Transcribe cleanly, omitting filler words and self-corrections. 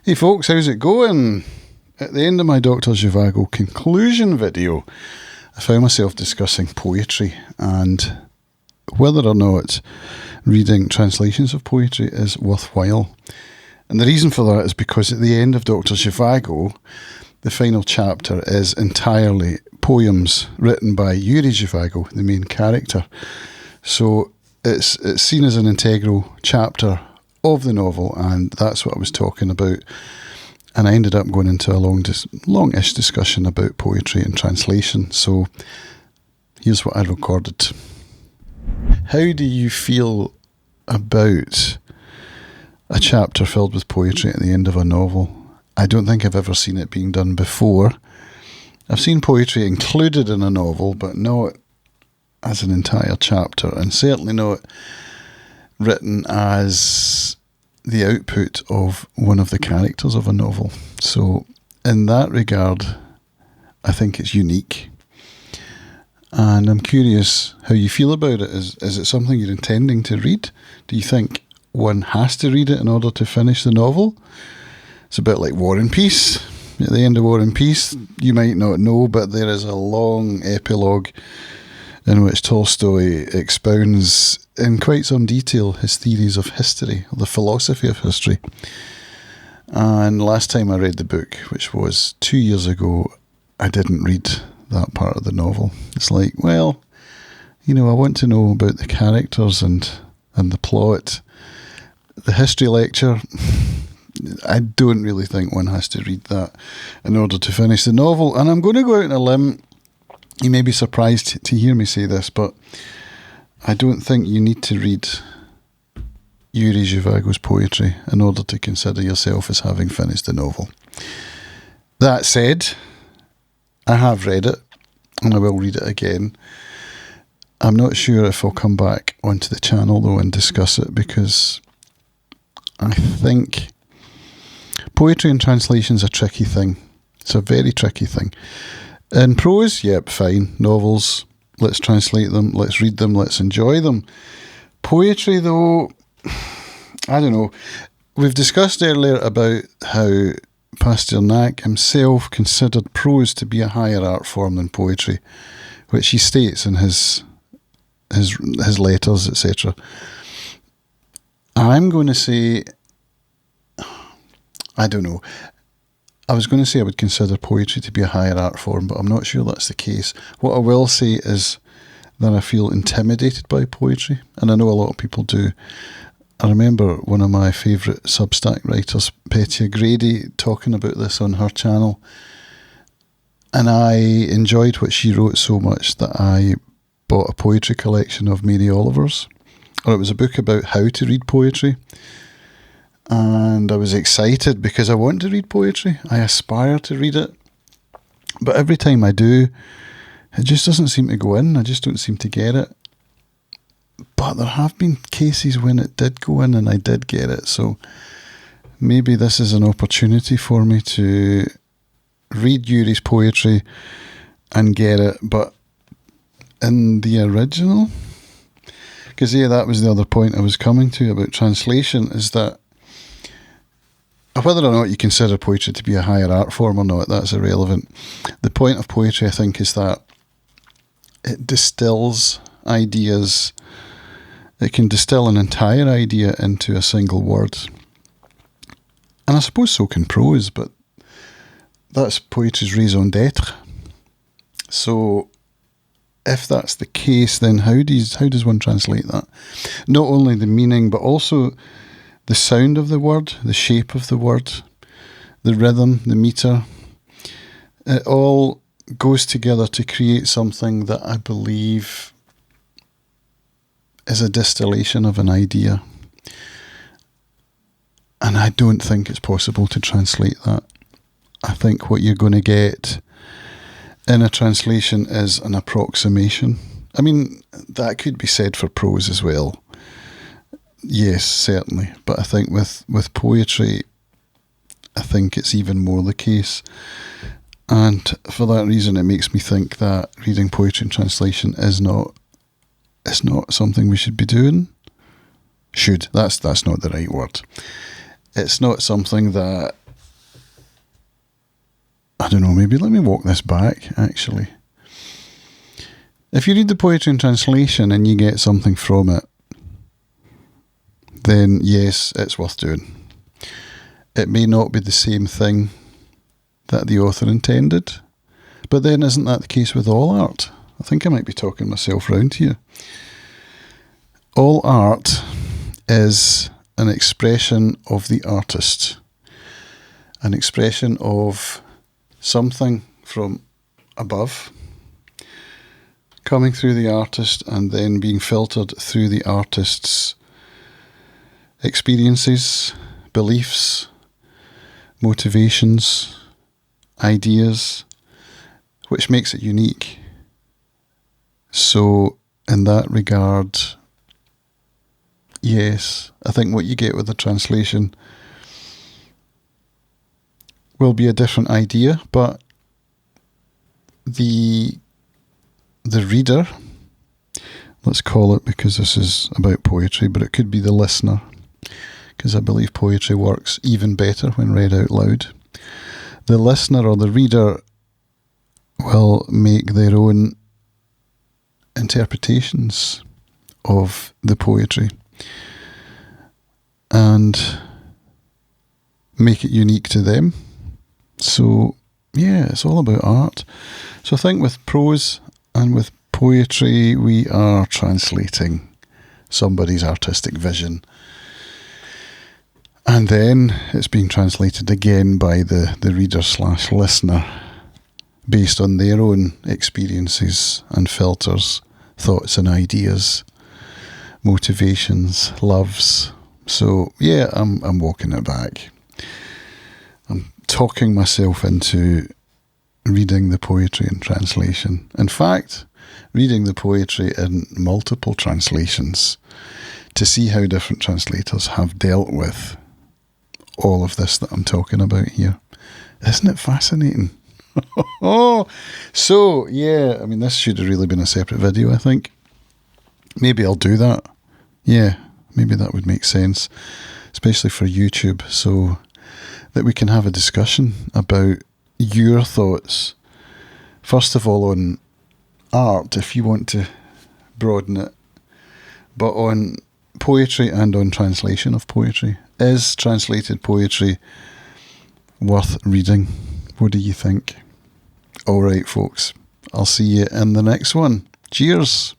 Hey folks, how's it going? At the end of my Doctor Zhivago conclusion video, I found myself discussing poetry and whether or not reading translations of poetry is worthwhile. And the reason for that is because at the end of Doctor Zhivago, the final chapter is entirely poems written by Yury Zhivago, the main character. So it's seen as an integral chapter of the novel, and that's what I was talking about. And I ended up going into a longish discussion about poetry and translation. So here's what I recorded. How do you feel about a chapter filled with poetry at the end of a novel? I don't think I've ever seen it being done before. I've seen poetry included in a novel, but not as an entire chapter, and certainly not written as the output of one of the characters of a novel. So in that regard, I think it's unique. And I'm curious how you feel about it. Is it something you're intending to read? Do you think one has to read it in order to finish the novel? It's a bit like War and Peace. At the end of War and Peace, you might not know, but there is a long epilogue in which Tolstoy expounds in quite some detail his theories of history, the philosophy of history. And last time I read the book, which was 2 years ago, I didn't read that part of the novel. It's like, well, I want to know about the characters and the plot. The history lecture, I don't really think one has to read that in order to finish the novel. And I'm going to go out on a limb. You may be surprised to hear me say this, but I don't think you need to read Yury Zhivago's poetry in order to consider yourself as having finished the novel. That said, I have read it, and I will read it again. I'm not sure if I'll come back onto the channel, though, and discuss it, because I think poetry and translation is a tricky thing. It's a very tricky thing. In prose, yep, fine. Novels, let's translate them, let's read them, let's enjoy them. Poetry, though, I don't know. We've discussed earlier about how Pasternak himself considered prose to be a higher art form than poetry, which he states in his letters, etc. I'm going to say, I don't know. I was going to say I would consider poetry to be a higher art form, but I'm not sure that's the case. What I will say is that I feel intimidated by poetry, and I know a lot of people do. I remember one of my favourite Substack writers, Petya Grady, talking about this on her channel, and I enjoyed what she wrote so much that I bought a poetry collection of Mary Oliver's, or it was a book about how to read poetry. And I was excited because I want to read poetry. I aspire to read it. But every time I do, it just doesn't seem to go in. I just don't seem to get it. But there have been cases when it did go in and I did get it. So maybe this is an opportunity for me to read Yury's poetry and get it. But in the original, because that was the other point I was coming to about translation, is that whether or not you consider poetry to be a higher art form or not, that's irrelevant. The point of poetry, I think, is that it distills ideas. It can distill an entire idea into a single word. And I suppose so can prose, but that's poetry's raison d'être. So if that's the case, then how does one translate that? Not only the meaning, but also the sound of the word, the shape of the word, the rhythm, the metre. It all goes together to create something that I believe is a distillation of an idea. And I don't think it's possible to translate that. I think what you're going to get in a translation is an approximation. I mean, that could be said for prose as well. Yes, certainly. But I think with poetry, I think it's even more the case. And for that reason, it makes me think that reading poetry in translation is not something we should be doing. That's not the right word. It's not something that I don't know, maybe let me walk this back, actually. If you read the poetry in translation and you get something from it, then yes, it's worth doing. It may not be the same thing that the author intended, but then isn't that the case with all art? I think I might be talking myself round here. All art is an expression of the artist, an expression of something from above, coming through the artist and then being filtered through the artist's experiences, beliefs, motivations, ideas, which makes it unique. So, in that regard, yes, I think what you get with the translation will be a different idea, but the reader, let's call it, because this is about poetry, but it could be the listener, because I believe poetry works even better when read out loud. The listener or the reader will make their own interpretations of the poetry and make it unique to them. So, yeah, it's all about art. So I think with prose and with poetry, we are translating somebody's artistic vision. And then it's being translated again by the reader/listener based on their own experiences and filters, thoughts and ideas, motivations, loves. So yeah, I'm walking it back. I'm talking myself into reading the poetry in translation. In fact, reading the poetry in multiple translations to see how different translators have dealt with all of this that I'm talking about here. Isn't it fascinating? So, yeah, I mean, this should have really been a separate video, I think. Maybe I'll do that. Yeah, maybe that would make sense, especially for YouTube, so that we can have a discussion about your thoughts. First of all, on art, if you want to broaden it, but on poetry and on translation of poetry. Is translated poetry worth reading? What do you think? All right, folks. I'll see you in the next one. Cheers.